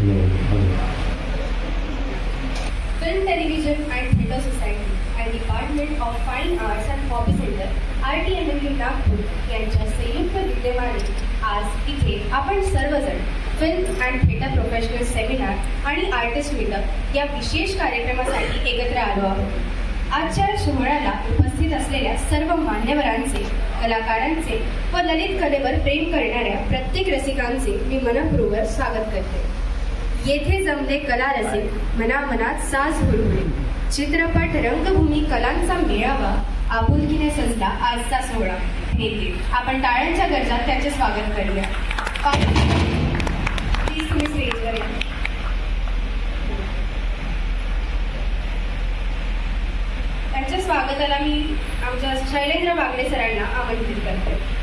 Film, Television and Theatre Society and Department of Fine Arts and Hobby Center RTMW Nagpur यांच्या संयुक्त विद्यमाने आज इथे आपण सर्वजण film and theatre professional seminar आणि आर्टिस्ट मीटअप या विशेष कार्यक्रमासाठी एकत्र आलो आहोत। आजच्या सोहळ्याला उपस्थित असलेल्या सर्व मान्यवरांचे, कलाकारांचे व ललित कलेवर प्रेम करणाऱ्या प्रत्येक रसिकांचे मी मनपूर्वक स्वागत करते। येथे जमले कला रसिक, मनामनात साज हुरहुरे, चित्रपट रंगभूमी कलांचा मेळावा आपुलकीने सजला आजचा सोहळा। नेते आपण टाळ्यांच्या गरजात त्याचे स्वागत करूया। प्लीज तुम्ही स्टेजवर या। त्यांच्या स्वागताला मी आमच्या शैलेंद्र बागडे सरांना आमंत्रित करते।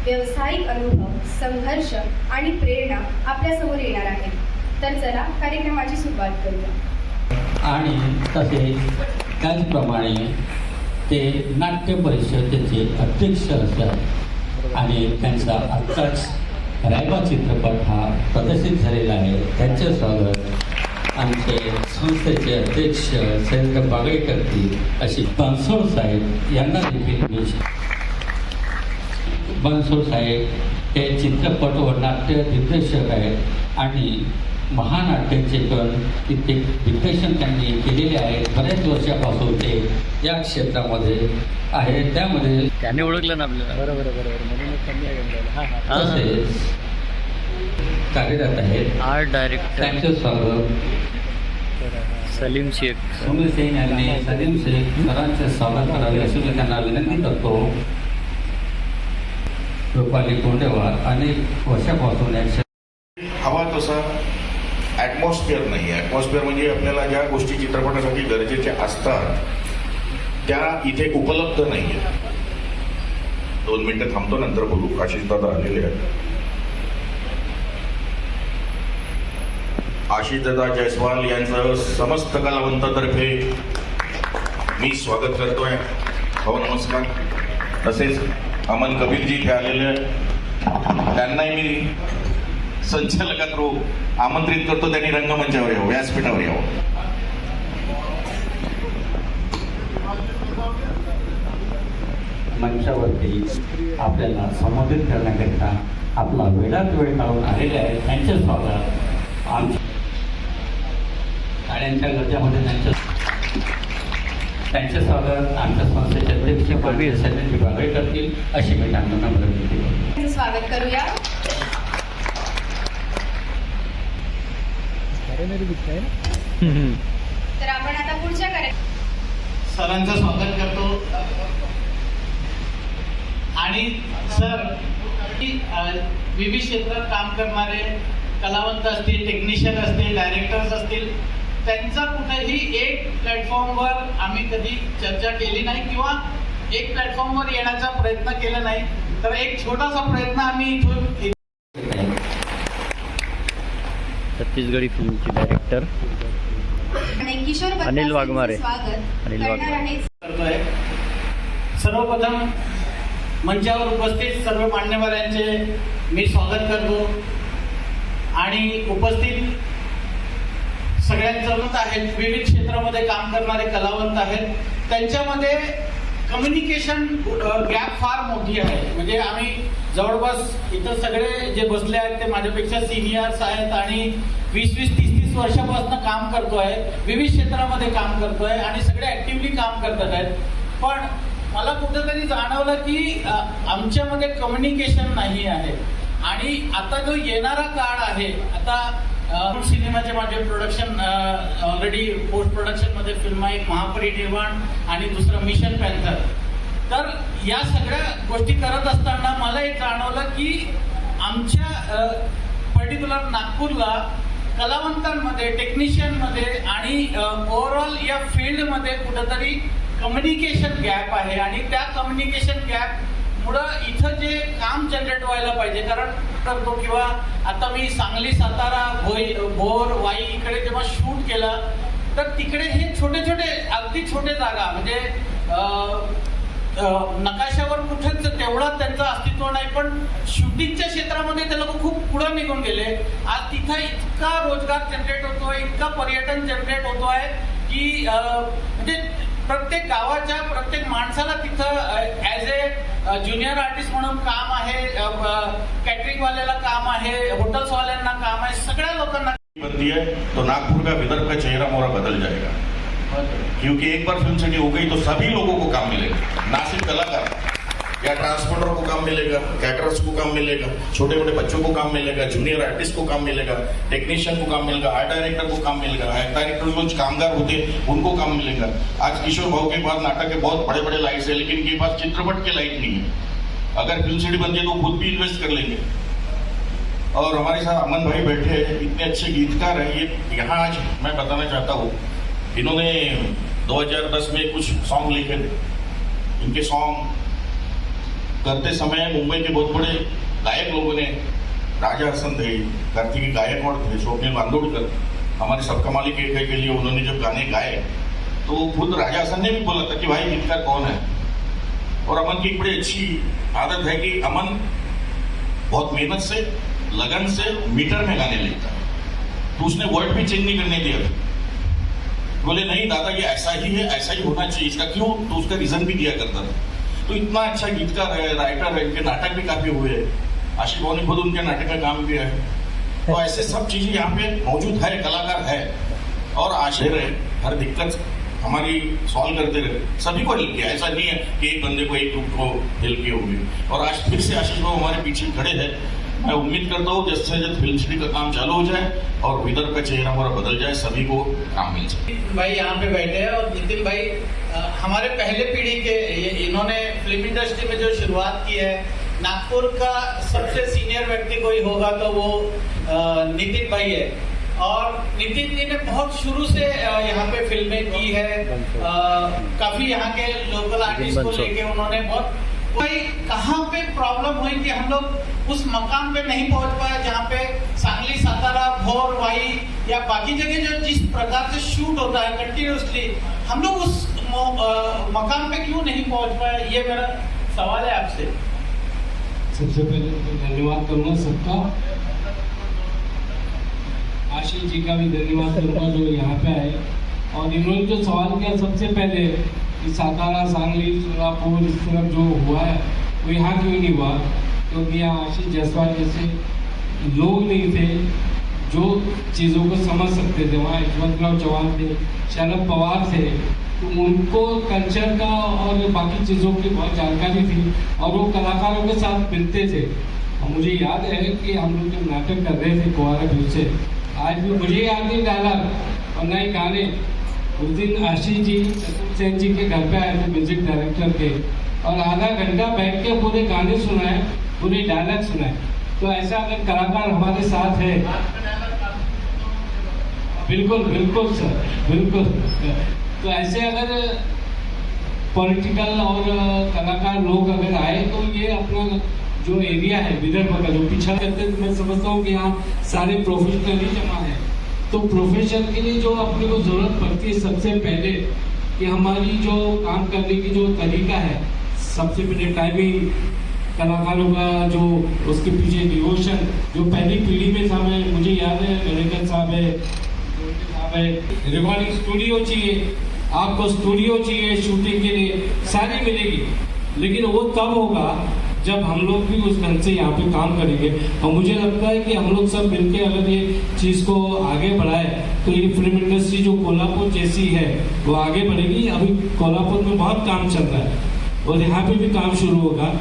व्यावसायिक अनुभव, संघर्ष आणि प्रेरणा आपल्या समोर येणार आहे। तर चला कार्यक्रमाची सुरुवात करूया। आणि तसेच त्याचप्रमाणे ते नाट्य परिषदेचे अध्यक्ष असतात आणि त्यांचा आत्ताच रायबा चित्रपट हा प्रदर्शित झालेला आहे। त्यांचे स्वागत आमचे संस्थेचे अध्यक्ष शैलेंद्र बागडे करतील अशी बनसोड साहेब यांना देखील मी बनसोड साहेब हे चित्रपट व नाट्य दिग्दर्शक आहेत आणि महानाट्याचे पण कित्येक दिग्दर्शन त्यांनी केलेले आहेत। बऱ्याच वर्षापासून ते या क्षेत्रामध्ये आहे, त्यामध्ये त्याने ओळखलं ना आपल्याला। बरोबर म्हणूनच तसेच कार्यरत आहेत। आर्ट डायरेक्टर त्यांचं स्वागत सलीम शेख सुनील सिंग यांनी सलीम शेख सरांचे स्वागत करावे अशी मी त्यांना विनंती करतो। रुपाली कोंडेवार अनेक वर्षापासून हवा तसा ॲटमॉस्फिअर नाही आहे। ॲटमॉस्फिअर म्हणजे आपल्याला ज्या गोष्टी चित्रपटासाठी गरजेच्या असतात त्या इथे उपलब्ध नाही आहेत। 2 मिनिटं थांबतो, नंतर बोलू। आशिष दादा आलेले आहेत। आशिष दादा जयस्वाल यांचं समस्त कलावंतातर्फे मी स्वागत करतोय। हो नमस्कार। तसेच अमन कबीरजी इथे आलेले, त्यांनाही मी संचालकात आमंत्रित करतो, त्यांनी रंगमंचावर यावं, व्यासपीठावर यावं। मंचावरती आपल्याला संबोधित करण्याकरिता आपला वेळात वेळ काढून आलेले आहेत। त्यांचे स्वागत आमच्या टाळ्यांच्या गरजामध्ये त्यांचे स्वागत आमच्या संस्थेचे अध्यक्ष शैलेंद्र बागडे करतील अशी मी त्यांना विनंती करतो। स्वागत करूया। तर आपण आता पुढच्या सरांचं स्वागत करतो। आणि सर विविध क्षेत्रात काम करणारे कलावंत असतील, टेक्निशियन असतील, डायरेक्टर्स असतील, त्यांचा कुठेही एक प्लॅटफॉर्मवर आम्ही कधी चर्चा केली नाही किंवा एक प्लॅटफॉर्मवर येण्याचा प्रयत्न केला नाही। तर एक छोटासा प्रयत्न आम्ही इथून छत्तीसगढी फिल्मचे डायरेक्टर किशोर अनिल वाघमारे करतोय। सर्वप्रथम मंचावर उपस्थित सर्व मान्यवरांचे मी स्वागत करतो आणि उपस्थित सगळ्यांचं मत आहेत, विविध क्षेत्रामध्ये काम करणारे कलावंत आहेत, त्यांच्यामध्ये कम्युनिकेशन गॅप फार मोठी आहे। म्हणजे आम्ही जवळपास इथं सगळे जे बसले आहेत ते माझ्यापेक्षा सिनियर्स आहेत आणि 20-30 वर्षापासून काम करतोय, विविध क्षेत्रामध्ये काम करतोय आणि सगळे ऍक्टिव्हली काम करतात आहेत। पण मला कुठेतरी जाणवलं की आमच्यामध्ये कम्युनिकेशन नाही आहे। आणि आता जो येणारा काळ आहे, आता सिनेमाचे माझे प्रोडक्शन ऑलरेडी पोस्ट प्रोडक्शन मध्ये फिल्म आहे, एक महापरिनिर्वाण आणि दुसरं मिशन पॅन्थर। तर या सगळ्या गोष्टी करत असताना मला एक जाणवलं की आमच्या पर्टिक्युलर नागपूरला कलावंतांमध्ये, टेक्निशियनमध्ये आणि ओव्हरऑल या फील्डमध्ये कुठेतरी कम्युनिकेशन गॅप आहे आणि त्या कम्युनिकेशन गॅप मुळे इथं जे काम जनरेट व्हायला पाहिजे. कारण करतो किंवा आता मी सांगली, सातारा, भोर, वाई इकडे जेव्हा शूट केलं तर तिकडे हे छोटे छोटे अगदी छोटे जागा म्हणजे नकाशावर कुठेच तेवढा त्यांचं अस्तित्व नाही, पण शूटिंगच्या क्षेत्रामध्ये ते लोक खूप पुढे निघून गेले. आज तिथं इतका रोजगार जनरेट होतोय, इतका पर्यटन जनरेट होतोय की म्हणजे प्रत्येक गावाच्या प्रत्येक माणसाला तिथं ॲज ए ज्युनियर आर्टिस्ट म्हणून काम आहे, कॅटरिंगवाल्याला काम आहे, हॉटेल्सवाल्यांना काम आहे, सगळ्या लोकांना बनती है तो नागपुर का विदर्भ का चेहरा मोहरा बदल जाएगा. क्योंकि एक बार फिल्म सिटी हो गई तो सभी लोगों को काम मिलेगा, ना सिर्फ कलाकार या ट्रांसपोर्टर को काम मिलेगा, कैटरर्स को काम मिलेगा, छोटे मोटे बच्चों को काम मिलेगा, जूनियर आर्टिस्ट को काम मिलेगा, टेक्नीशियन को काम मिलेगा, आर्ट डायरेक्टर को काम मिलेगा, आर्ट डायरेक्टर जो कामगार होते हैं उनको काम मिलेगा. आज किशोर भाव के पास नाटक के बहुत बड़े बड़े लाइट्स है, लेकिन इनके पास चित्रपट के लाइट नहीं है. अगर फिल्म सिटी बनती है तो खुद भी इन्वेस्ट कर लेंगे. और हमारे साथ अमन भाई बैठे हैं, इतने अच्छे गीतकार हैं. ये यहाँ आज मैं बताना चाहता हूँ, इन्होंने 2010 में कुछ सॉन्ग लिखे थे. इनके सॉन्ग करते समय मुंबई के बहुत बड़े गायक लोगों ने, राजा हसन थे, कार्तिकी गायकवाड़ थे, स्वप्निल बांदोड़कर, हमारे सबका मालिक एक है के लिए उन्होंने जब गाने गाए तो खुद राजा हसन ने भी बोला था कि भाई गीतकार कौन है. और अमन की एक बड़ी अच्छी आदत है कि अमन बहुत मेहनत से, लगन से मीटर में गाने लिखता है. तो उसने वर्ड भी चेंज नहीं करने दिया. बोले नहीं दादा ये ऐसा ही है, ऐसा ही होना चाहिए, इसका क्यों, तो उसका रीजन भी दिया करता था. तो इतना अच्छा गीतकार है, राइटर है, इनके नाटक भी काफी हुए हैं. आशिक भाव ने खुद उनके नाटक में काम किया है. तो ऐसे सब चीजें यहाँ पे मौजूद है, कलाकार है. और आशय रहे, हर दिक्कत हमारी सॉल्व करते रहे, सभी को हेल्प किया. ऐसा नहीं है कि एक बंदे को, एक ग्रुप को हेल्प की होगी. और आज फिर से आशीष भाव हमारे पीछे खड़े हैं. मैं उम्मीद करता हूँ जल्द से जल्द फिल्म सिटी का काम चालू हो जाए और विदर्भ का चेहरा हमारा बदल जाए, सभी को काम मिल जाए. भाई यहाँ पे बैठे हैं और नितिन भाई हमारे पहले पीढ़ी के, इन्होंने फिल्म इंडस्ट्री में जो शुरुआत की है, नागपुर का सबसे सीनियर व्यक्ति कोई होगा तो वो नितिन भाई है. और नितिन जी ने बहुत शुरू से यहाँ पे फिल्में की है, काफी यहाँ के लोकल आर्टिस्ट को लेके उन्होंने बहुत. भाई कहाँ पे प्रॉब्लम हुई कि हम लोग उस मकाम पे नहीं पहुंच पाए जहाँ पे सांगली, सातारा, भोर, वाई या बाकी जगह जो जिस प्रकार से शूट होता है कंटिन्यूसली, हम लोग उस मकाम पे क्यों नहीं पहुंच पाए, ये मेरा सवाल है आपसे. सबसे पहले तो धन्यवाद करूँगा सबका. आशीष जी का भी धन्यवाद करूँगा जो यहाँ पे आए. और इन्होंने जो सवाल किया सबसे पहले कि सातारा, सांगली, सोलापुर इस तरफ जो हुआ है वो यहाँ क्यों नहीं हुआ, क्योंकि यहाँ आशीष जायसवाल जैसे लोग नहीं थे जो चीज़ों को समझ सकते थे. वहाँ यशवंतराव चौहान थे, शरद पवार थे, तो उनको कल्चर का और बाकी चीज़ों की बहुत जानकारी थी और वो कलाकारों के साथ मिलते थे. और मुझे याद है कि हम लोग जब नाटक कर रहे थे कुंवारा फिर से, आज भी मुझे याद नहीं डायलॉग और नए गाने. उस दिन आशीष जी चतुर सेन जी के घर पे आए थे, म्यूजिक डायरेक्टर के, और आधा घंटा बैठ के पूरे गाने सुनाए, पूरे डायलॉग सुनाए. तो ऐसा अगर कलाकार हमारे साथ है, बिल्कुल बिल्कुल सर, बिल्कुल. तो ऐसे अगर पॉलिटिकल और कलाकार लोग अगर आए तो ये अपना जो एरिया है विदर्भ का जो पीछा करते हैं, तो मैं समझता हूँ कि यहाँ सारे प्रोफेशनल ही जमा है. तो प्रोफेशन के लिए जो अपने को जरूरत पड़ती है सबसे पहले कि हमारी जो काम करने की जो तरीका है, सबसे पहले टाइमिंग, कलाकारों का जो उसके पीछे डिवोशन जो पहली पीढ़ी में था. मैं मुझे याद है मेरेकल साहब है, रिकॉर्डिंग स्टूडियो चाहिए आपको, स्टूडियो चाहिए शूटिंग के लिए, सारी मिलेगी. लेकिन वो तब होगा जब हम लोग भी उस ढंग से यहाँ पे काम करेंगे. और मुझे लगता है कि हम लोग सब मिलके अगर ये चीज़ को आगे बढ़ाए तो ये फिल्म इंडस्ट्री जो कोल्हापुर जैसी है वो आगे बढ़ेगी. अभी कोल्हापुर में बहुत काम चल रहा है और यहाँ पे भी काम शुरू होगा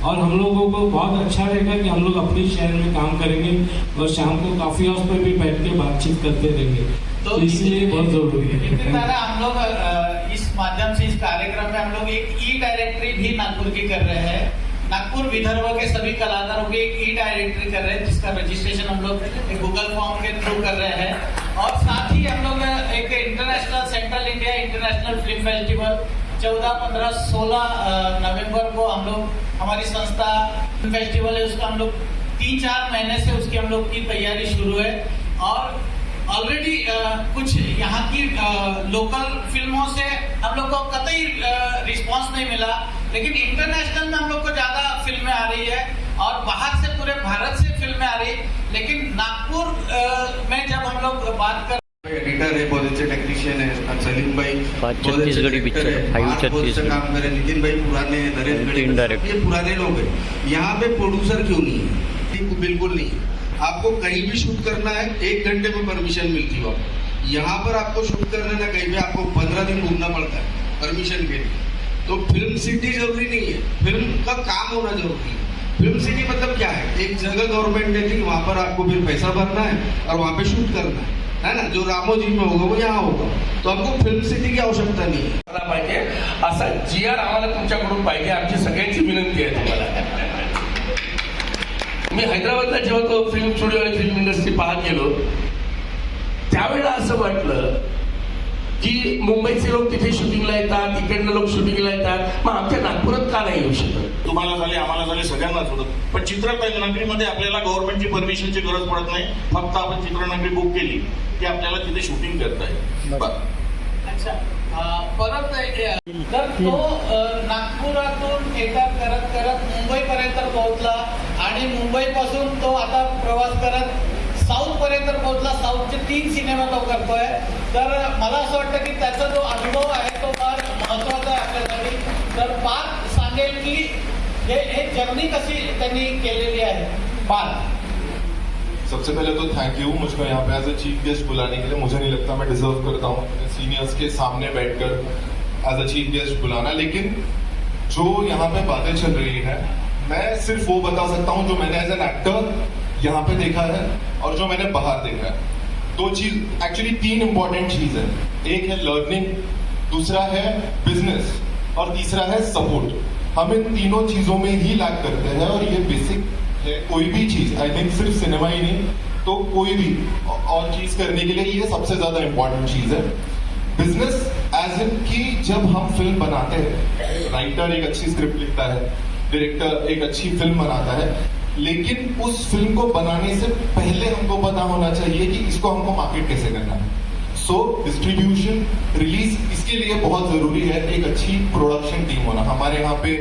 और हम लोगों को बहुत अच्छा रहेगा कि हम लोग अपने शहर में काम करेंगे और शाम को कॉफी हाउस पर भी बैठ के बातचीत करते रहेंगे. तो इसलिए बहुत जरूरी है. हम लोग इस माध्यम से, इस कार्यक्रम में हम लोग एक ई डायरेक्टरी भी नागपुर की कर रहे हैं. नागपुर विदर्भ के सभी कलाकारों की एक ई डायरेक्टरी कर रहे हैं जिसका रजिस्ट्रेशन हम लोग गूगल फॉर्म के थ्रू कर रहे हैं. और साथ ही हम लोग एक international, central India international film festival 14, 15, 16 नवंबर को हम लोग, हमारी संस्था फेस्टिवल है उसका हम लोग 3-4 महीने से उसकी हम लोग की तैयारी शुरू है और ऑलरेडी कुछ यहाँ की लोकल फिल्मों से हम लोग को कतई रिस्पांस नहीं मिला, लेकिन इंटरनेशनल में हम लोग को ज़्यादा फिल्में आ रही है और बाहर से पूरे भारत से फिल्में आ रही है। लेकिन नागपुर में जब हम लोग बात कर एडिटर है, बहुत अच्छे टेक्नीशियन है सलीम भाई, पाँच बहुत अच्छे छत्तीसगढ़ी director पिक्चर, है, 5 बहुत अच्छा छत्तीसगढ़ी। काम करे। नितिन भाई पुराने, नरेश तीन गढ़ी, डायरेक्टर। ये पुराने लोग हैं। यहाँ पे प्रोड्यूसर क्यों नहीं है? बिल्कुल नहीं है। आपको कहीं भी शूट करना है 1 घंटे में परमिशन मिलती है। यहाँ पर आपको शूट करना है कहीं भी आपको 15 दिन घूमना पड़ता है परमिशन के लिए। तो फिल्म सिटी जरूरी नहीं है, फिल्म का काम होना जरूरी है। फिल्म सिटी मतलब क्या है? एक जगह गवर्नमेंट देती है, वहाँ पर आपको फिर पैसा भरना है और वहाँ पे शूट करना है ना? जो रामोजी में होगा वो यहाँ होगा। तो आपको फिल्म सिटी की आवश्यकता नाही आहे. पाहिजे असा GR आम्हाला तुमच्याकडून पाहिजे, आमची सगळ्यांची विनंती आहे तुम्हाला. मी हैदराबादला जेव्हा तो फिल्म स्टुडिओ आणि फिल्म इंडस्ट्री पाहत गेलो त्यावेळेला असं वाटलं की मुंबईचे लोक तिथे शूटिंगला येतात, तिकडनं लोक शूटिंगला येतात, मग आमच्या नागपुरात का नाही येऊ शकत? तुम्हाला झाले, आम्हाला झाले, सगळ्यांनाच होतं. पण चित्रनगरीमध्ये आपल्याला गव्हर्नमेंटची परमिशनची गरज पडत नाही. फक्त आपण चित्रनगरी बुक केली की आपल्याला तिथे शूटिंग करता येईल. अच्छा परत तर तो नागपुरातून एका करत करत मुंबईपर्यंत पोहोचला आणि मुंबईपासून तो आता प्रवास करत साऊथ पर्यंत पोहोचला. साऊथचे 3 सिनेमा तो करतोय. तर मला असं वाटतं की त्याचा जो अनुभव आहे तो फार महत्वाचा आहे आपल्यासाठी. तर पार्थ सांगेल की हे जर्नी कशी त्यांनी केलेली आहे. पार्थ, सबसे पहले तो थैंक यू मुझको यहाँ पे एज अ चीफ गेस्ट बुलाने के लिए. मुझे नहीं लगता मैं डिजर्व करता हूँ सीनियर्स के सामने बैठकर एज अ चीफ गेस्ट बुलाना. लेकिन जो यहाँ पे बातें चल रही है मैं सिर्फ वो बता सकता हूँ जो मैंने एज एन एक्टर यहाँ पे देखा है और जो मैंने बाहर देखा है. 2 चीज, एक्चुअली 3 इंपॉर्टेंट चीज है. एक है लर्निंग, दूसरा है बिजनेस और तीसरा है सपोर्ट. हम इन तीनों चीजों में ही लैक करते हैं और ये बेसिक है. कोई भी चीज, आई थिंक सिर्फ सिनेमा ही नहीं तो कोई भी और चीज करने के लिए ये सबसे ज्यादा इंपॉर्टेंट चीज है. बिजनेस एज इन की जब हम फिल्म बनाते हैं, राइटर एक अच्छी स्क्रिप्ट लिखता है, डायरेक्टर एक अच्छी फिल्म बनाता है, लेकिन उस फिल्म को बनाने से पहले हमको पता होना चाहिए कि इसको हमको मार्केट कैसे करना है. सो डिस्ट्रीब्यूशन, रिलीज, इसके लिए बहुत जरूरी है एक अच्छी प्रोडक्शन टीम होना. हमारे यहाँ पे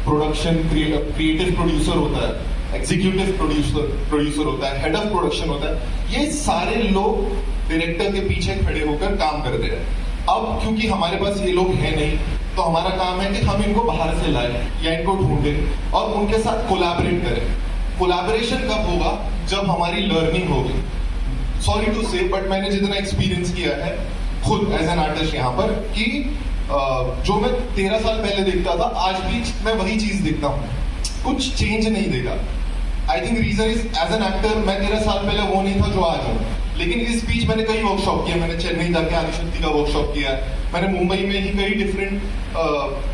प्रोडक्शन क्रिएटिव प्रोड्यूसर होता है, एग्जीक्यूटिव प्रोड्यूसर होता है, हेड ऑफ प्रोडक्शन होता है. ये सारे लोग डायरेक्टर के पीछे खड़े होकर काम करते हैं. अब क्योंकि हमारे पास ये लोग हैं नहीं तो हमारा काम है कि हम इनको बाहर से लाएं या इनको ढूंढें और उनके साथ कोलैबोरेट करें. कोलैबोरेशन कब होगा? जब हमारी लर्निंग होगी. सॉरी टू से बट मैंने जितना एक्सपीरियंस किया है खुद एज एन आर्टिस्ट यहाँ पर कि जो मैं 13 साल पहले देखता था आज भी मैं वही चीज देखता हूँ, कुछ चेंज नहीं देखा. I think reason is as an actor मैं 13 साल पहले वो नहीं था जो आज हूँ. लेकिन इस बीच मैंने कई वर्कशॉप किया. मैंने चेन्नई जाके आदिशक्ति का वर्कशॉप किया, मैंने मुंबई में ही कई डिफरेंट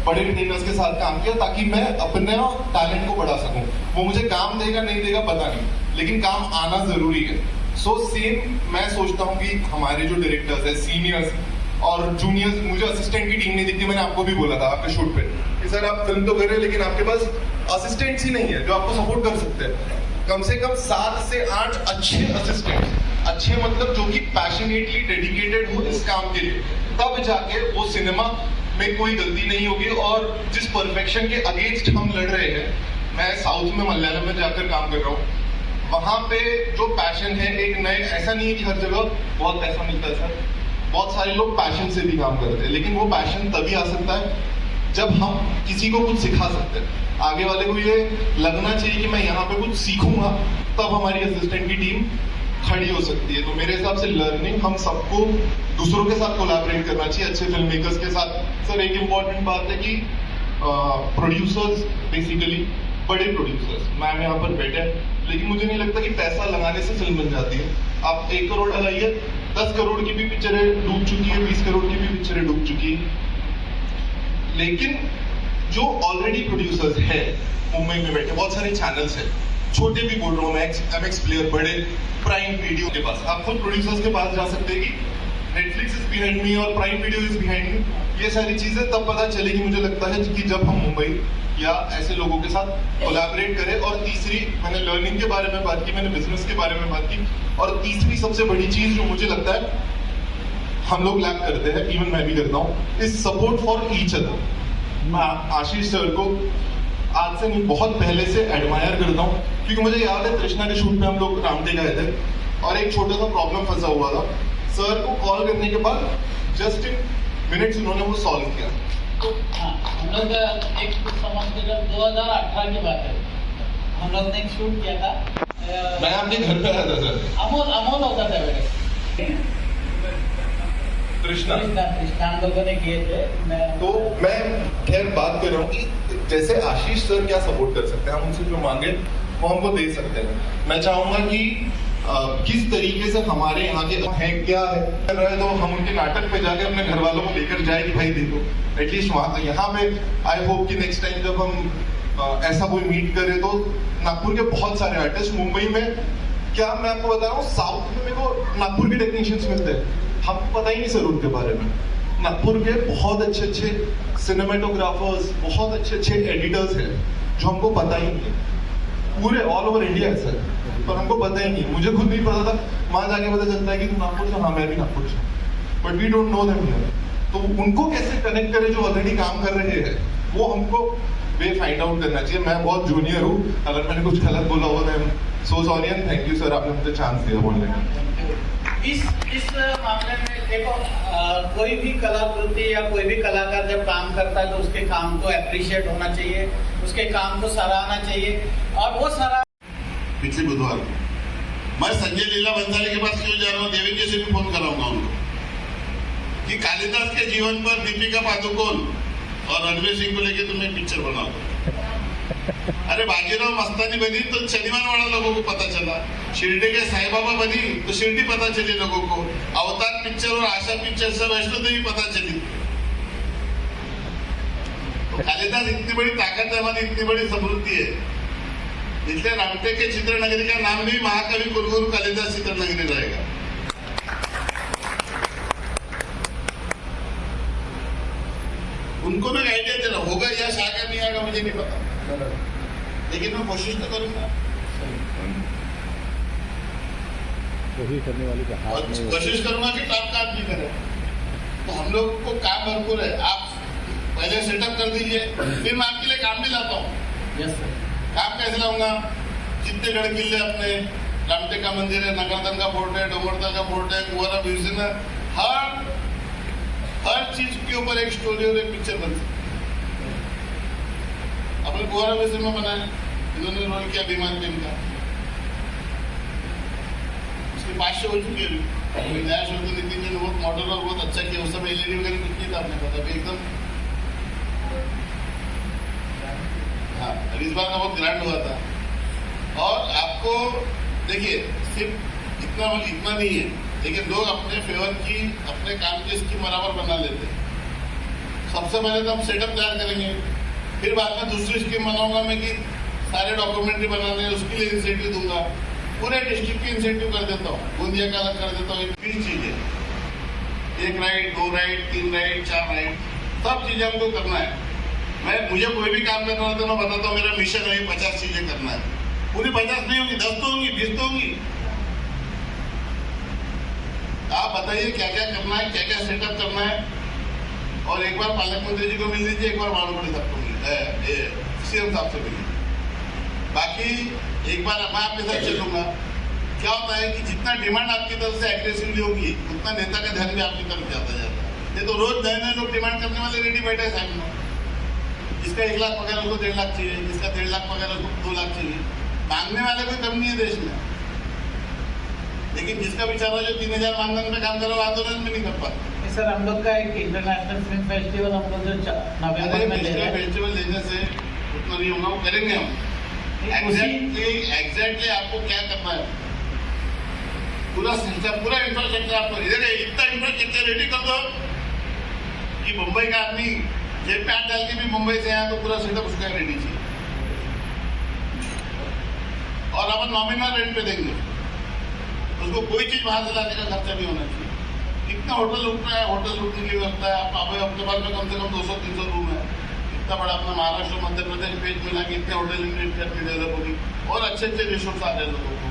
बड़े ट्रेनर्स के साथ काम किया ताकि मैं अपने टैलेंट को बढ़ा सकूं. वो मुझे काम देगा नहीं देगा पता नहीं, लेकिन काम आना जरूरी है. सो सेम मैं सोचता हूँ कि हमारे जो डायरेक्टर्स है, सीनियर्स और जूनियर्स, मुझे असिस्टेंट की टीम नहीं दिखती. मैंने आपको भी बोला था आपके शूट पे कि सर आप फिल्म तो कर रहे हैं लेकिन आपके पास असिस्टेंट्स ही नहीं है जो आपको सपोर्ट कर सकते हैं. कम से कम 7 से 8 अच्छे असिस्टेंट, अच्छे मतलब जो कि पैशनेटली डेडिकेटेड हो इस काम के लिए, तब जाके वो सिनेमा में कोई गलती नहीं होगी. और जिस परफेक्शन के अगेंस्ट हम लड़ रहे हैं, मैं साउथ में मलयालम में जाकर काम कर रहा हूँ, वहाँ पे जो पैशन है एक नए, ऐसा नहीं है कि हर जगह बहुत पैसा मिलता है सर. बहुत सारे लोग पैशन से भी काम करते हैं, लेकिन वो पैशन तभी आ सकता है जब हम किसी को कुछ सिखा सकते हैं. आगे वाले को ये लगना चाहिए कि मैं यहाँ पे कुछ सीखूंगा, तब हमारी असिस्टेंट की टीम खड़ी हो सकती है. तो मेरे हिसाब से लर्निंग, हम सबको दूसरों के साथ कोलैबोरेट करना चाहिए, अच्छे फिल्म मेकर्स के साथ. सर एक इम्पॉर्टेंट बात है कि प्रोड्यूसर्स, बेसिकली बड़े प्रोड्यूसर्स, मैम यहाँ पर बैठे हैं, लेकिन मुझे नहीं लगता कि पैसा लगाने से फिल्म बन जाती है. आप 1 करोड़ लगाइए, 10 करोड़ की भी पिक्चरें डूब चुकी है, 20 करोड़ की भी पिक्चरें डूब चुकी है. लेकिन जो ऑलरेडी प्रोड्यूसर्स है मुंबई में बैठे, बहुत सारे चैनल्स हैं, छोटे भी बोल रहा हूँ मैं, MX प्लेयर, बड़े प्राइम वीडियो के पास, आप खुद प्रोड्यूसर्स के पास जा सकते हैं कि नेटफ्लिक्स इज बिहाइंड मी और prime video is behind me. ये सारी चीजें तब पता चलेगी मुझे लगता है कि जब हम मुंबई या ऐसे लोगों के साथ कोलैबोरेट करे। और तीसरी, मैंने लर्निंग के बारे में बात की, मैंने बिजनेस के बारे में बात की, और तीसरी सबसे बड़ी चीज जो मुझे लगता है हम लोग लैक करते हैं, इवन मैं भी करता हूँ, is support for each other. मैं आशीष सर को आज से नहीं, बहुत पहले से एडमायर करता हूँ, क्योंकि मुझे याद है तृष्णा के शूट पे हम लोग रामटे गए थे और एक छोटा सा प्रॉब्लम फंसा हुआ था। सर को कॉल करने के बाद जस्ट इन मिनट्स उन्होंने वो सॉल्व किया। तो हाँ, हम लोग एक समझ के जब 2018 की बात है, हम लोग ने एक शूट किया था। मैं आपके घर पे आया था सर। अमोल होता था मेरे तृष्णा हम लोगों ने किए थे। तो मैं खैर बात कर रहा हूँ कि जैसे आशीष सर क्या सपोर्ट कर सकते हैं, हम उनसे जो मांगे वो हमको दे सकते हैं। मैं चाहूंगा कि किस तरीके से हमारे यहाँ के हैं क्या है कर रहे, तो हम उनके नाटक पे जाके अपने घर वालों को लेकर जाए कि भाई देखो एटलीस्ट वहाँ यहाँ पे। आई होप कि नेक्स्ट टाइम जब हम ऐसा कोई मीट करें तो नागपुर के बहुत सारे आर्टिस्ट, मुंबई में क्या मैं आपको बता रहा हूँ, साउथ में मेरे को नागपुर के टेक्नीशियंस मिलते हैं, हमको पता ही नहीं सर उनके बारे में। नागपुर के बहुत अच्छे अच्छे सिनेमेटोग्राफर्स, बहुत अच्छे अच्छे एडिटर्स हैं जो हमको पता ही नहीं, पूरे ऑल ओवर इंडिया है सर, पर हमको पता ही नहीं। मुझे खुद नहीं पता था, वहां जाके पता चलता है कि तुम नागपुर से, हाँ मैं भी नागपुर से, but we don't know them here. तो उनको कैसे कनेक्ट करें जो ऑलरेडी काम कर रहे हैं, वो हमको वे फाइंड आउट करना चाहिए। मैं बहुत जूनियर हूँ, अगर मैंने कुछ गलत बोला हो तो so sorry and thank you sir, आपने मुझे चांस दिया बोलने का। इस मामले में देखो, कोई भी कलाकृति या कोई भी कलाकार जब काम करता है तो उसके काम को अप्रिशिएट होना चाहिए, उसके काम को सराहना चाहिए। और वो पिछले बुधवार मैं संजय लीला बंसाली के पास क्यों जा रहा हूँ, देवेंद्र से भी फोन कराऊंगा उनको कि कालिदास के जीवन पर दीपिका पादुकोण और रणवीर सिंह को लेके तुम एक पिक्चर बना दो। अरे बाजीराव मस्तानी बनी तो शनिवार वाला लोगों को पता चला, शिरडी के साईं बाबा बनी तो शिरडी पता चली लोगों को, अवतार पिक्चर और आशा पिक्चर से वैष्णो देवी पता चली। तो कालिदास इतनी बड़ी ताकत है हमारी, इतनी बड़ी समृद्धि है, इसलिए रामटे के चित्रनगरी का नाम भी महाकवि कुलगुरु कालिदास चित्रनगरी रहेगा। उनको मैं आइडिया दे रहा हूँ, होगा या शायद नहीं आएगा मुझे नहीं पता, लेकिन मैं कोशिश तो करूंगा। कोशिश करूंगा कि टॉप का आदमी करे। तो हम लोग को काम भरपूर है, आप पहले सेटअप कर दीजिए, फिर मैं आपके लिए काम भी लाता हूँ। Yes sir. काम कैसे लाऊंगा, जितने गढ़किले अपने रामटे का मंदिर है, नगरदन का फोर्ट है, डोमरता का फोर्ट है, कुंवारा म्यूजियम है, हर चीज के ऊपर एक स्टोरी और एक पिक्चर बनती है। अपने कुंवारा म्यूजियम में बनाया, इन्होंने रोल किया बीमान टीम का, उसके 500 हो चुकी है। नया शो तो नितिन जी ने बहुत मॉडल और बहुत अच्छा किया, उस समय एलईडी वगैरह कुछ नहीं था, आपने पता अभी एकदम। हाँ, इस बार का बहुत ग्रैंड हुआ था। और आपको देखिए सिर्फ इतना नहीं है, लेकिन लोग अपने फेवर की, अपने काम की स्कीम बराबर बना लेते हैं। सबसे पहले तो हम सेटअप तैयार करेंगे, फिर बाद में दूसरी स्कीम बनाऊंगा मैं कि सारे डॉक्यूमेंट्री बनाने, उसके लिए इंसेंटिव दूंगा, पूरे डिस्ट्रिक्ट की इंसेंटिव कर देता हूँ, गोंदिया का अलग कर देता हूँ। एक चीज है, 1 राइड 2 राइड 3 राइड 4 राइड सब चीजें हमको करना है। मुझे कोई भी काम करना होता है, मैं बताता हूँ मेरा मिशन है 50 चीजें करना है। पूरी 50 नहीं होंगी, 10 तो होंगी, 20 तो होंगी। आप बताइए क्या क्या करना है, क्या क्या सेटअप करना है। और एक बार पालक मंत्री जी को मिल लीजिए, एक बार मालूम साहब को मिलिए, सीएम साहब से मिलिए। बाकी एक बार मैं आपके साथ चलूंगा। क्या होता है कि जितना डिमांड आपकी तरफ से एग्रेसिवली होगी, उतना नेता का ध्यान भी आपकी तरफ जाता जाता है। ये तो रोज नए नए लोग डिमांड करने वाले रेडी बैठे हैं साइड में। जिसका 1 लाख पगार उसको 1.5 लाख चाहिए, जिसका 1.5 लाख पगार उसको 2 लाख चाहिए। मांगने वाले कोई कम नहीं है देश में, लेकिन जिसका बेचारा जो 3000 मानधन पे काम कर रहा है, आंदोलन में नहीं कर पाता। सर हम लोग का एक इंटरनेशनल फिल्म फेस्टिवल हम लोग जो नवंबर में ले रहे हैं, फेस्टिवल लेने से उतना नहीं होगा, वो करेंगे हम। एग्जैक्टली आपको क्या करना है, पूरा सिस्टम, पूरा इंफ्रास्ट्रक्चर आपको इतना इंफ्रास्ट्रक्चर रेडी कर दो कि मुंबई का आदमी जेब पे हाथ डाल के भी मुंबई से आया तो पूरा सेटअप उसका रेडी चाहिए। और अपन नॉमिनल रेंट पे देंगे उसको, कोई चीज वहां से लाने का खर्चा नहीं होना चाहिए। इतना होटल लूटना है, होटल लूटने की व्यवस्था है। आप अपने पास में कम से कम 200-300 रूम है, इतना बड़ा अपना महाराष्ट्र मध्य प्रदेश पेज मिला कि इतने होटल इंडस्ट्री डेवलप होगी और अच्छे अच्छे रिसोर्स आ रहे लोगों को।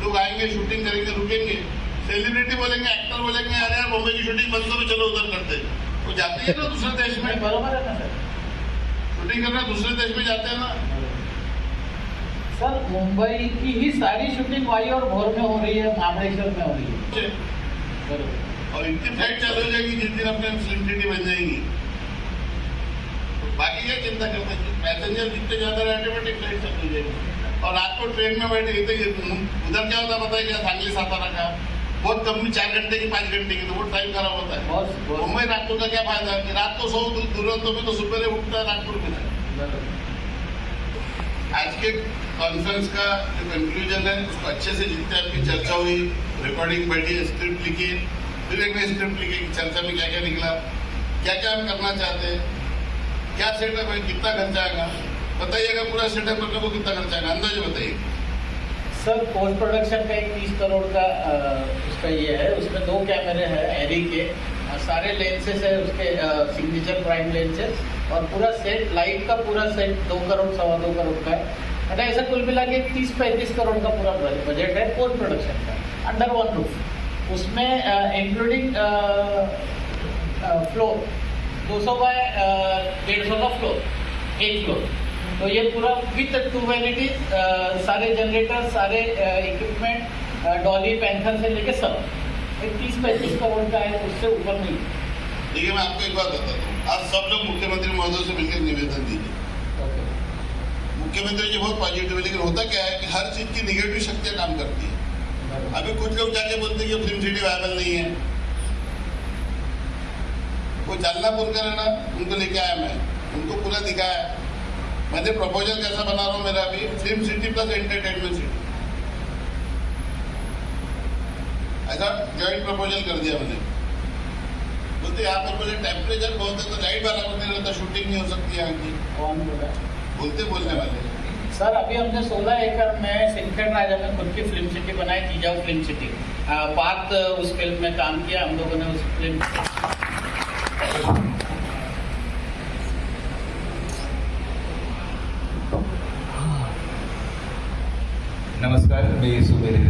लोग आएंगे, शूटिंग करेंगे, रुकेंगे, सेलिब्रिटी बोलेंगे, एक्टर बोलेंगे, अरे यार बॉम्बे की शूटिंग बंद करो, चलो उधर करते। वो जाते हैं ना दूसरे देश में, बरोबर है ना सर? शूटिंग करना दूसरे देश में जाते हैं ना। सर मुंबई की ही सारी शूटिंग वाई और भोर में हो रही है, महाबलेश्वर में हो रही है। बरोबर। और इतनी फ्लाइट चालू हो जाएगी जिस दिन अपने फिल्म सिटी बन जाएगी। बाकी क्या चिंता करते हैं, पैसेंजर जितने ज्यादा रहे ऑटोमेटिक फ्लाइट चालू हो जाएगी। और रात को ट्रेन में बैठे तो उधर क्या होता है पता है क्या, सांगली सातारा का बहुत कम, 4 घंटे की 5 घंटे की, तो वो टाइम खराब होता है। मुंबई नागपुर का क्या फायदा है कि रात को 100 दुरंतों में तो सुबह उठता है नागपुर में। आज के कॉन्फ्रेंस का जो कंक्लूजन है उसको अच्छे से, जितने आपकी चर्चा हुई, रिकॉर्डिंग बैठी, स्क्रिप्ट लिखी, फिर एक नई स्क्रिप्ट लिखी, चर्चा में क्या क्या निकला, क्या क्या हम करना चाहते हैं, क्या सेटअप है, कितना खर्चा आएगा, बताइएगा। पूरा सेटअप करने को कितना खर्चा आएगा, अंदाजे बताइए। सर पोस्ट प्रोडक्शन का 30 करोड़ का उसका ये है, उसमें 2 कैमरे हैं एरी के, सारे लेंसेज है उसके, सिग्नेचर प्राइम लेंसेज, और पूरा सेट, लाइट का पूरा सेट 2 करोड़ 2.25 करोड़ का है। मतलब ऐसा कुल मिला के 30-35 करोड़ का पूरा बजट है पोस्ट प्रोडक्शन का, अंडर वन रूफ। उसमें इंक्लूडिंग फ्लोर 200 बाय 150 का फ्लोर, एक फ्लोर, तो ये पूरा विथ 2 वैनिटीज, सारे जनरेटर, सारे इक्विपमेंट, डॉली, पैंथर से लेके सब 30-35 करोड़ का है, उससे ऊपर नहीं। देखिए मैं आपको एक बात बताता हूँ, आज सब लोग मुख्यमंत्री महोदय से मिलकर निवेदन दीजिए। मुख्यमंत्री जी बहुत पॉजिटिव है, लेकिन होता क्या है कि हर चीज की निगेटिव शक्तियां काम करती है। अभी कुछ लोग जाके बोलते हैं कि फिल्म सिटी वायबल नहीं है। वो जालनापुर का है ना, उनको लेके आया मैं, उनको पूरा दिखाया। मैंने प्रपोजल कैसा बना रहा हूँ मेरा अभी, film city plus entertainment city, ऐसा जॉइंट प्रपोजल कर दिया मैंने। बोलते यहाँ पर बोले टेम्परेचर बहुत है तो लाइट बराबर नहीं रहता, शूटिंग नहीं हो सकती यहाँ की। कौन बोला? बोलने वाले सर अभी हमने 16 एकड़ में सिंदखेड़ राजा में खुद की फिल्म सिटी बनाई, तीजाऊ फिल्म सिटी। पार्थ उस फिल्म में काम किया हम लोगों ने, उस फिल्म। नमस्कार, मी सुबेर